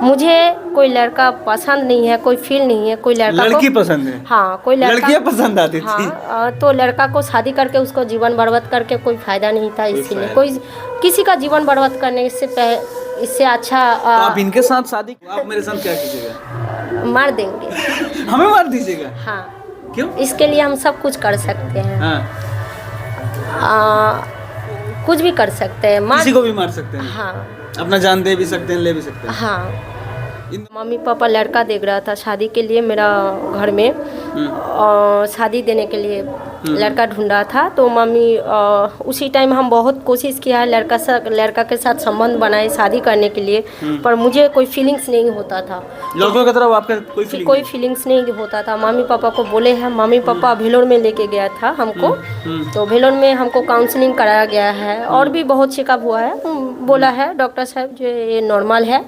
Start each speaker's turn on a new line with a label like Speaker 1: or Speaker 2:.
Speaker 1: मुझे कोई लड़का पसंद नहीं है, कोई फील नहीं है, कोई लड़का
Speaker 2: लड़की
Speaker 1: को,
Speaker 2: पसंद है?
Speaker 1: हाँ कोई लड़का,
Speaker 2: लड़कियां पसंद आती थी?
Speaker 1: हाँ तो लड़का को शादी करके उसको जीवन बर्बाद करके कोई फायदा नहीं था, इसीलिए
Speaker 2: फायदा
Speaker 1: कोई किसी का जीवन बर्बाद करने से इससे अच्छा
Speaker 2: तो आप इनके साथ शादी, आप मेरे साथ क्या कीजिएगा?
Speaker 1: मार देंगे।
Speaker 2: हमें मार दीजिएगा?
Speaker 1: हाँ,
Speaker 2: क्यों?
Speaker 1: इसके लिए हम सब कुछ कर सकते हैं।
Speaker 2: हाँ,
Speaker 1: कुछ भी कर सकते हैं, मार,
Speaker 2: किसी को भी मार सकते हैं?
Speaker 1: हाँ
Speaker 2: अपना जान दे भी सकते हैं, ले भी सकते हैं?
Speaker 1: हाँ। मम्मी पापा लड़का देख रहा था शादी के लिए, मेरा घर में शादी देने के लिए लड़का ढूंढा था। तो मम्मी उसी टाइम हम बहुत कोशिश किया है लड़का के साथ संबंध बनाए शादी करने के लिए, पर मुझे कोई फीलिंग्स नहीं होता था।
Speaker 2: लड़कों की तरफ आपका कोई
Speaker 1: फीलिंग्स नहीं होता था। मम्मी पापा को बोले हैं, मम्मी पापा भेलोर में लेके गया था हमको, तो भेलोर में हमको काउंसलिंग कराया गया है और भी बहुत चेकअप हुआ है। बोला है डॉक्टर साहब जो ये नॉर्मल है,